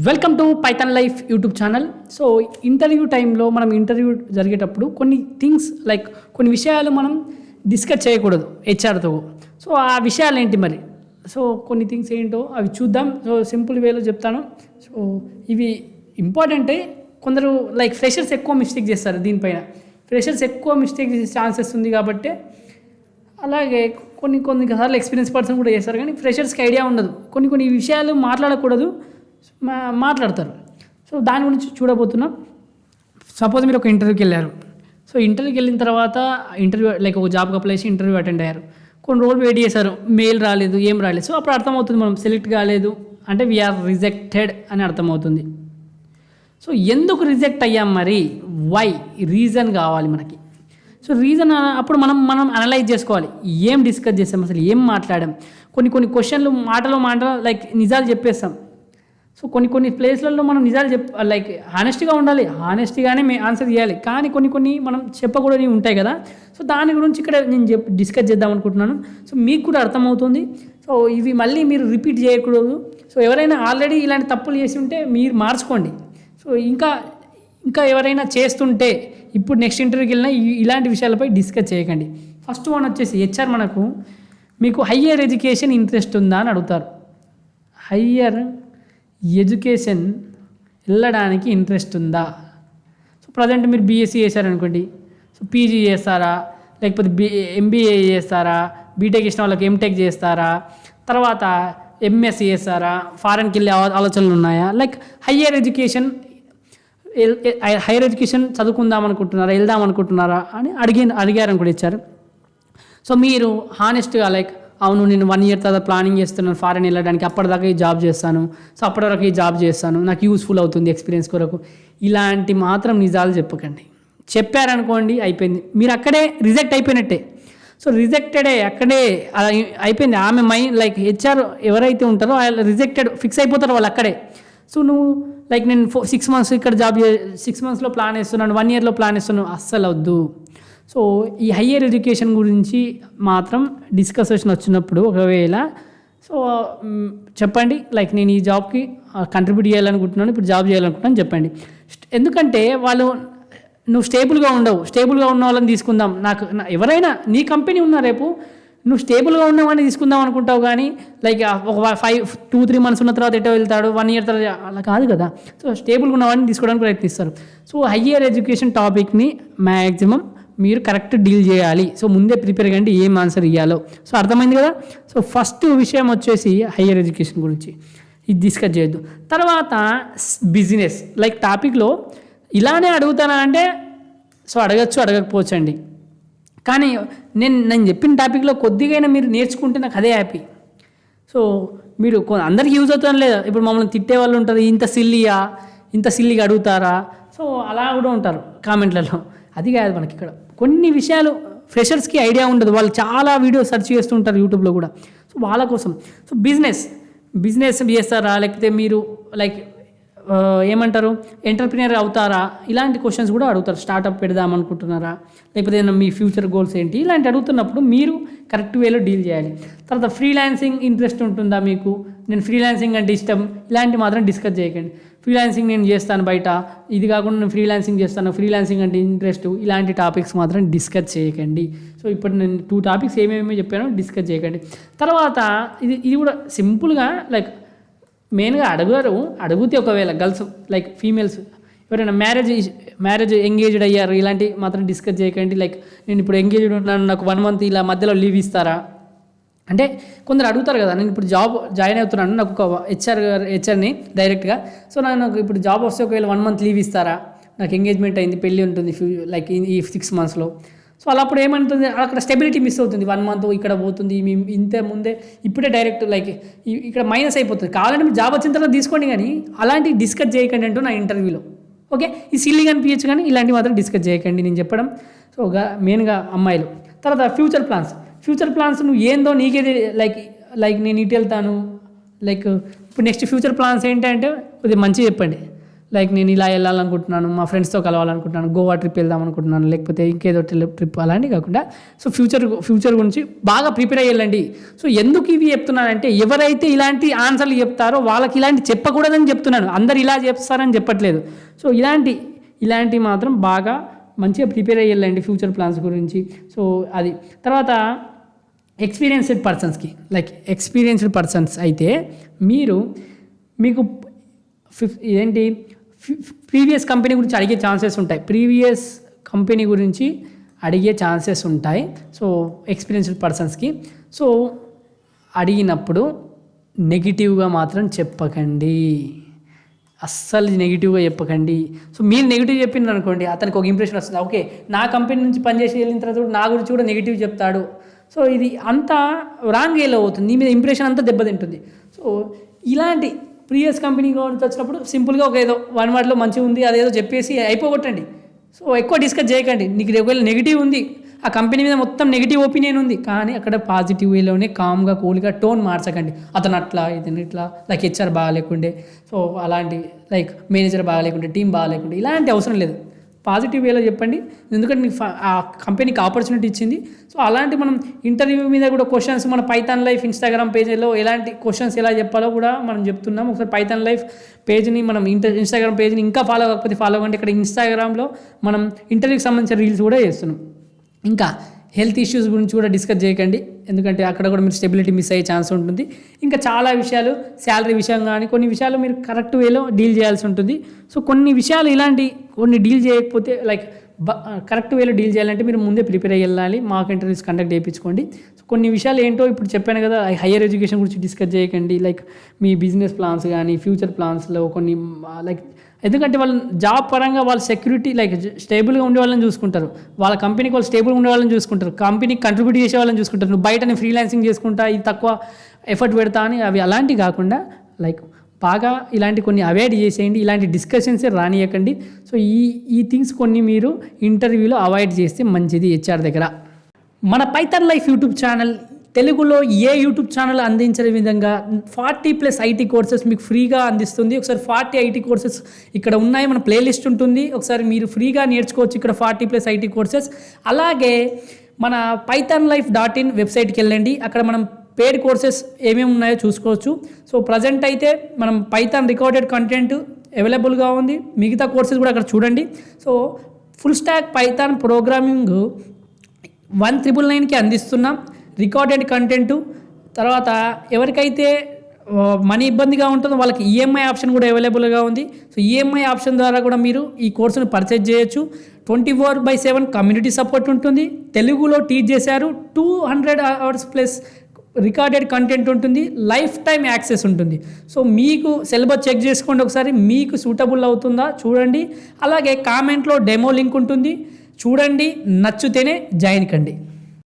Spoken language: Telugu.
Welcome to Python life YouTube channel. So interview టైంలో మనం ఇంటర్వ్యూ జరిగేటప్పుడు కొన్ని థింగ్స్ లైక్ కొన్ని విషయాలు మనం డిస్కస్ చేయకూడదు హెచ్ఆర్తో. సో ఆ విషయాలు ఏంటి మరి? సో కొన్ని థింగ్స్ ఏంటో అవి చూద్దాం. సో సింపుల్ వేలో చెప్తాను. సో ఇవి ఇంపార్టెంటే. కొందరు లైక్ ఫ్రెషర్స్ ఎక్కువ మిస్టేక్ చేస్తారు దీనిపైన. ఫ్రెషర్స్ ఎక్కువ మిస్టేక్ చేసే ఛాన్సెస్ ఉంది కాబట్టి, అలాగే కొన్నిసార్లు ఎక్స్పీరియన్స్ పర్సన్ కూడా చేస్తారు, కానీ ఫ్రెషర్స్కి ఐడియా ఉండదు. కొన్ని విషయాలు మాట్లాడకూడదు, మాట్లాడతారు. సో దాని గురించి చూడబోతున్నాం. సపోజ్ మీరు ఒక ఇంటర్వ్యూకి వెళ్ళారు. సో ఇంటర్వ్యూకి వెళ్ళిన తర్వాత ఇంటర్వ్యూ లైక్ ఒక జాబ్కి అప్లై చేసి ఇంటర్వ్యూ అటెండ్ అయ్యారు. కొన్ని రోజులు వెయిట్ చేశారు, మెయిల్ రాలేదు, ఏం రాలేదు. సో అప్పుడు అర్థమవుతుంది మనం సెలెక్ట్ కాలేదు అంటే వీఆర్ రిజెక్టెడ్ అని అర్థమవుతుంది. సో ఎందుకు రిజెక్ట్ అయ్యాం మరి? వై? రీజన్ కావాలి మనకి. సో రీజన్ అప్పుడు మనం అనలైజ్ చేసుకోవాలి. ఏం డిస్కస్ చేస్తాం, అసలు ఏం మాట్లాడాం. కొన్ని క్వశ్చన్లు మాటలు లైక్ నిజాలు చెప్పేస్తాం. సో కొన్ని ప్లేస్లలో మనం నిజాలు లైక్ హానెస్ట్గా ఉండాలి, హానెస్ట్గానే ఆన్సర్ చేయాలి. కానీ కొన్ని మనం చెప్పకూడని ఉంటాయి కదా. సో దాని గురించి ఇక్కడ నేను డిస్కస్ చేద్దాం అనుకుంటున్నాను. సో మీకు కూడా అర్థమవుతుంది. సో ఇవి మళ్ళీ మీరు రిపీట్ చేయకూడదు. సో ఎవరైనా ఆల్రెడీ ఇలాంటి తప్పులు చేసి ఉంటే మీరు మార్చుకోండి. సో ఇంకా ఎవరైనా చేస్తుంటే ఇప్పుడు నెక్స్ట్ ఇంటర్వ్యూకి వెళ్ళినా ఇలాంటి విషయాలపై డిస్కస్ చేయకండి. ఫస్ట్ వన్ వచ్చేసి హెచ్ఆర్ మనకు మీకు హయ్యర్ ఎడ్యుకేషన్ ఇంట్రెస్ట్ ఉందా అని అడుగుతారు. హయ్యర్ ఎడ్యుకేషన్ వెళ్ళడానికి ఇంట్రెస్ట్ ఉందా? సో ప్రజెంట్ మీరు బీఎస్సీ చేశారనుకోండి. సో పీజీ చేస్తారా, లేకపోతే ఎంబీఏ చేస్తారా, బీటెక్ చేసిన వాళ్ళకి ఎంటెక్ చేస్తారా, తర్వాత ఎంఎస్సీ చేస్తారా, ఫారెన్కి వెళ్ళే ఆలోచనలు ఉన్నాయా? లైక్ హయ్యర్ ఎడ్యుకేషన్ చదువుకుందాం అనుకుంటున్నారా, వెళ్దాం అనుకుంటున్నారా అని అడిగారు అనుకోండి ఇచ్చారు. సో మీరు హానెస్ట్గా లైక్ అవును, నేను 1 year తర్వాత ప్లానింగ్ చేస్తున్నాను ఫారెన్ వెళ్ళడానికి, అప్పటిదాకా ఈ జాబ్ చేస్తాను, సో అప్పటి వరకు ఈ జాబ్ చేస్తాను, నాకు యూస్ఫుల్ అవుతుంది ఎక్స్పీరియన్స్ కొరకు. ఇలాంటి మాత్రం నిజాలు చెప్పకండి. చెప్పారనుకోండి అయిపోయింది, మీరు అక్కడే రిజెక్ట్ అయిపోయినట్టే. సో రిజెక్టెడే, అక్కడే అయిపోయింది. ఆమె మైండ్ లైక్ హెచ్ఆర్ ఎవరైతే ఉంటారో వాళ్ళు రిజెక్టెడ్ ఫిక్స్ అయిపోతారు వాళ్ళు అక్కడే. సో నువ్వు లైక్ నేను 6 months ఇక్కడ జాబ్ 6 monthsలో ప్లాన్ వేస్తున్నాను, 1 yearలో ప్లాన్ వేస్తున్నాను, అస్సలు వద్దు. సో ఈ హయ్యర్ ఎడ్యుకేషన్ గురించి మాత్రం డిస్కషన్ వచ్చినప్పుడు ఒకవేళ సో చెప్పండి, లైక్ నేను ఈ జాబ్కి కంట్రిబ్యూట్ చేయాలనుకుంటున్నాను, ఇప్పుడు జాబ్ చేయాలనుకుంటున్నాను చెప్పండి. ఎందుకంటే వాళ్ళు నువ్వు స్టేబుల్గా ఉండవు. స్టేబుల్గా ఉన్న వాళ్ళని తీసుకుందాం, ఎవరైనా నీ కంపెనీ ఉన్నా రేపు నువ్వు స్టేబుల్గా ఉన్నవాడిని తీసుకుందాం అనుకుంటావు, కానీ లైక్ ఒక 2-3 months ఉన్న తర్వాత ఎటో వెళ్తాడు, 1 year తర్వాత అలా కాదు కదా. సో స్టేబుల్గా ఉన్నవాడిని తీసుకోవడానికి ప్రయత్నిస్తారు. సో హయ్యర్ ఎడ్యుకేషన్ టాపిక్ని మ్యాక్సిమం మీరు కరెక్ట్ డీల్ చేయాలి. సో ముందే ప్రిపేర్ కండి ఏం ఆన్సర్ ఇవ్వాలో. సో అర్థమైంది కదా. సో ఫస్ట్ విషయం వచ్చేసి హయ్యర్ ఎడ్యుకేషన్ గురించి ఇది డిస్కస్ చేయొద్దు. తర్వాత బిజినెస్ లైక్ టాపిక్లో ఇలానే అడుగుతానా అంటే సో అడగకపోవచ్చు అండి. కానీ నేను చెప్పిన టాపిక్లో కొద్దిగా మీరు నేర్చుకుంటే నాకు అదే హ్యాపీ. సో మీరు అందరికీ యూజ్ అవుతాను లేదా, ఇప్పుడు మమ్మల్ని తిట్టే వాళ్ళు ఉంటారు, ఇంత సిల్లీగా అడుగుతారా, సో అలా కూడా ఉంటారు కామెంట్లలో. అది కాదు మనకి ఇక్కడ. కొన్ని విషయాలు ఫ్రెషర్స్కి ఐడియా ఉండదు, వాళ్ళు చాలా వీడియో సెర్చ్ చేస్తుంటారు యూట్యూబ్లో కూడా. సో వాళ్ళ కోసం సో బిజినెస్ చేస్తారా, లేకపోతే మీరు లైక్ ఏమంటారు ఎంటర్ప్రినర్ అవుతారా, ఇలాంటి క్వశ్చన్స్ కూడా అడుగుతారు. స్టార్టప్ పెడదాం అనుకుంటున్నారా, లేకపోతే మీ ఫ్యూచర్ గోల్స్ ఏంటి, ఇలాంటి అడుగుతున్నప్పుడు మీరు కరెక్ట్ వేలో డీల్ చేయాలి. తర్వాత ఫ్రీలాన్సింగ్ ఇంట్రెస్ట్ ఉంటుందా మీకు, నేను ఫ్రీలాన్సింగ్ అంటే ఇష్టం, ఇలాంటి మాత్రం డిస్కస్ చేయకండి. ఫ్రీలాన్సింగ్ నేను చేస్తాను బయట, ఇది కాకుండా నేను ఫ్రీలాన్సింగ్ చేస్తాను, ఫ్రీలాన్సింగ్ అంటే ఇంట్రెస్ట్, ఇలాంటి టాపిక్స్ మాత్రం డిస్కస్ చేయకండి. సో ఇప్పుడు నేను 2 topics ఏమేమి చెప్పానో డిస్కస్ చేయకండి. తర్వాత ఇది కూడా సింపుల్గా లైక్ మెయిన్గా అడిగితే ఒకవేళ గర్ల్స్ లైక్ ఫీమేల్స్ ఎవరైనా మ్యారేజ్ ఎంగేజ్డ్ అయ్యారు, ఇలాంటి మాత్రం డిస్కస్ చేయకండి. లైక్ నేను ఇప్పుడు ఎంగేజ్డ్ ఉంటున్నాను, నాకు 1 month ఇలా మధ్యలో లీవ్ ఇస్తారా అంటే కొందరు అడుగుతారు కదా. నేను ఇప్పుడు జాబ్ జాయిన్ అవుతున్నాను, నాకు ఒక హెచ్ఆర్ని డైరెక్ట్గా, సో నాకు ఇప్పుడు జాబ్ వస్తే ఒకవేళ 1 month లీవ్ ఇస్తారా, నాకు ఎంగేజ్మెంట్ అయింది, పెళ్ళి ఉంటుంది లైక్ ఈ 6 monthsలో. సో అలా అప్పుడు ఏమంటుంది, అక్కడ స్టెబిలిటీ మిస్ అవుతుంది. 1 month ఇక్కడ పోతుంది, మేము ఇంత ముందే ఇప్పుడే డైరెక్ట్ లైక్ ఇక్కడ మైనస్ అయిపోతుంది. కావాలంటే మీరు జాబ్ వచ్చిన తర్వాత తీసుకోండి, కానీ అలాంటివి డిస్కస్ చేయకండి అంటూ నా ఇంటర్వ్యూలో. ఓకే, ఈ సిల్లీగా అనిపించచ్చు, కానీ ఇలాంటివి మాత్రం డిస్కస్ చేయకండి నేను చెప్పడం. సో మెయిన్గా అమ్మాయిలు. తర్వాత ఫ్యూచర్ ప్లాన్స్ నువ్వు ఏందో నీకేది లైక్ నేను ఇటు వెళ్తాను, లైక్ ఇప్పుడు నెక్స్ట్ ఫ్యూచర్ ప్లాన్స్ ఏంటంటే కొద్దిగా మంచిగా చెప్పండి. లైక్ నేను ఇలా వెళ్ళాలనుకుంటున్నాను, మా ఫ్రెండ్స్తో కలవాలనుకుంటున్నాను, గోవా ట్రిప్ వెళ్దాం అనుకుంటున్నాను, లేకపోతే ఇంకేదో ట్రిప్ అలాంటివి కాకుండా సో ఫ్యూచర్ గురించి బాగా ప్రిపేర్ అయ్యాలండి. సో ఎందుకు ఇవి చెప్తున్నానంటే ఎవరైతే ఇలాంటి ఆన్సర్లు చెప్తారో వాళ్ళకి ఇలాంటి చెప్పకూడదని చెప్తున్నాను. అందరు ఇలా చెప్తారని చెప్పట్లేదు. సో ఇలాంటి మాత్రం బాగా మంచిగా ప్రిపేర్ అయ్యాలండి ఫ్యూచర్ ప్లాన్స్ గురించి. సో అది తర్వాత ఎక్స్పీరియన్స్డ్ పర్సన్స్ అయితే మీకు ప్రీవియస్ కంపెనీ గురించి అడిగే ఛాన్సెస్ ఉంటాయి. సో ఎక్స్పీరియన్స్డ్ పర్సన్స్కి సో అడిగినప్పుడు నెగిటివ్గా మాత్రం చెప్పకండి, అస్సలు నెగిటివ్గా చెప్పకండి. సో మీరు నెగిటివ్ చెప్పిండ్రు అనుకోండి, అతనికి ఒక ఇంప్రెషన్ వస్తుంది, ఓకే నా కంపెనీ నుంచి పనిచేసి వెళ్ళిన తర్వాత నా గురించి కూడా నెగిటివ్ చెప్తాడు. సో ఇది అంతా రాంగ్ వేలో అవుతుంది, నీ మీద ఇంప్రెషన్ అంతా దెబ్బతింటుంది. సో ఇలాంటి ప్రీవియస్ కంపెనీ నుంచి వచ్చినప్పుడు సింపుల్గా ఒక ఏదో 1 wordలో మంచిగా ఉంది అదేదో చెప్పేసి అయిపోగొట్టండి. సో ఎక్కువ డిస్కస్ చేయకండి. నీకు ఒకవేళ నెగిటివ్ ఉంది, ఆ కంపెనీ మీద మొత్తం నెగిటివ్ ఒపీనియన్ ఉంది, కానీ అక్కడ పాజిటివ్ వేలోనే కామ్గా కూల్గా టోన్ మార్చకండి. అతను అట్లా ఇతను ఇట్లా, లైక్ హెచ్ఆర్ బాగాలేకుండే, సో అలాంటి లైక్ మేనేజర్ బాగాలేకుండే, టీం బాగాలేకుండే, ఇలాంటి అవసరం లేదు. పాజిటివ్ వేలో చెప్పండి, ఎందుకంటే నీకు ఆ కంపెనీకి ఆపర్చునిటీ ఇచ్చింది. సో అలాంటి మనం ఇంటర్వ్యూ మీద కూడా క్వశ్చన్స్ మన పైథాన్ లైఫ్ ఇన్స్టాగ్రామ్ పేజీలో ఎలాంటి క్వశ్చన్స్ ఎలా చెప్పాలో కూడా మనం చెప్తున్నాం. ఒకసారి పైథాన్ లైఫ్ పేజ్ని మనం ఇన్స్టాగ్రామ్ పేజ్ని ఇంకా ఫాలో కాకపోతే ఫాలో అవ్వండి. ఇక్కడ ఇన్స్టాగ్రామ్లో మనం ఇంటర్వ్యూకి సంబంధించిన రీల్స్ కూడా చేస్తున్నాం. ఇంకా హెల్త్ ఇష్యూస్ గురించి కూడా డిస్కస్ చేయకండి, ఎందుకంటే అక్కడ కూడా మీరు స్టెబిలిటీ మిస్ అయ్యే ఛాన్స్ ఉంటుంది. ఇంకా చాలా విషయాలు శాలరీ విషయం కానీ కొన్ని విషయాలు మీరు కరెక్ట్ వేలో డీల్ చేయాల్సి ఉంటుంది. సో కొన్ని విషయాలు కొన్ని డీల్ చేయకపోతే లైక్ కరెక్ట్ వేలో డీల్ చేయాలంటే మీరు ముందే ప్రిపేర్ అయ్యి వెళ్ళాలి, మాక్ ఇంటర్వ్యూస్ కండక్ట్ చేయించుకోండి. సో కొన్ని విషయాలు ఏంటో ఇప్పుడు చెప్పాను కదా, హయ్యర్ ఎడ్యుకేషన్ గురించి డిస్కస్ చేయకండి, లైక్ మీ బిజినెస్ ప్లాన్స్ కానీ ఫ్యూచర్ ప్లాన్స్లో కొన్ని లైక్, ఎందుకంటే వాళ్ళు జాబ్ పరంగా వాళ్ళు సెక్యూరిటీ లైక్ స్టేబుల్గా ఉండే వాళ్ళని చూసుకుంటారు, వాళ్ళ కంపెనీకి వాళ్ళు స్టేబుల్గా ఉండే వాళ్ళని చూసుకుంటారు, కంపెనీకి కంట్రిబ్యూట్ చేసే వాళ్ళని చూసుకుంటారు. నువ్వు బయట ఫ్రీలాన్సింగ్ చేసుకుంటా, ఇది తక్కువ ఎఫర్ట్ పెడతా అని అవి అలాంటివి కాకుండా లైక్ బాగా ఇలాంటి కొన్ని అవాయిడ్ చేసేయండి, ఇలాంటి డిస్కషన్సే రానియకండి. సో ఈ థింగ్స్ కొన్ని మీరు ఇంటర్వ్యూలో అవాయిడ్ చేస్తే మంచిది హెచ్ఆర్ దగ్గర. మన పైథాన్ లైఫ్ యూట్యూబ్ ఛానల్ తెలుగులో ఏ యూట్యూబ్ ఛానల్ అందించిన విధంగా 40+ ఐటీ కోర్సెస్ మీకు ఫ్రీగా అందిస్తుంది. ఒకసారి 40 ఐటీ కోర్సెస్ ఇక్కడ ఉన్నాయి, మన ప్లేలిస్ట్ ఉంటుంది, ఒకసారి మీరు ఫ్రీగా నేర్చుకోవచ్చు ఇక్కడ 40+ ఐటీ కోర్సెస్. అలాగే మన pythonlife.in వెబ్సైట్కి వెళ్ళండి, అక్కడ మనం పేడ్ కోర్సెస్ ఏమేమి ఉన్నాయో చూసుకోవచ్చు. సో ప్రజెంట్ అయితే మనం పైథాన్ రికార్డెడ్ కంటెంట్ అవైలబుల్గా ఉంది, మిగతా కోర్సెస్ కూడా అక్కడ చూడండి. So full stack Python programming 1999కి అందిస్తున్నాం రికార్డెడ్ కంటెంటు. తర్వాత ఎవరికైతే మనీ ఇబ్బందిగా ఉంటుందో వాళ్ళకి ఈఎంఐ ఆప్షన్ కూడా అవైలబుల్గా ఉంది. సో ఈఎంఐ ఆప్షన్ ద్వారా కూడా మీరు ఈ కోర్సును పర్చేజ్ చేయొచ్చు. 24/7 కమ్యూనిటీ సపోర్ట్ ఉంటుంది, తెలుగులో టీచ్ చేశారు, 200 hours ప్లస్ రికార్డెడ్ కంటెంట్ ఉంటుంది, లైఫ్ టైం యాక్సెస్ ఉంటుంది. సో మీకు సిలబస్ చెక్ చేసుకోండి ఒకసారి, మీకు సూటబుల్ అవుతుందా చూడండి. అలాగే కామెంట్లో డెమో లింక్ ఉంటుంది, చూడండి, నచ్చితేనే జాయిన్ కండి.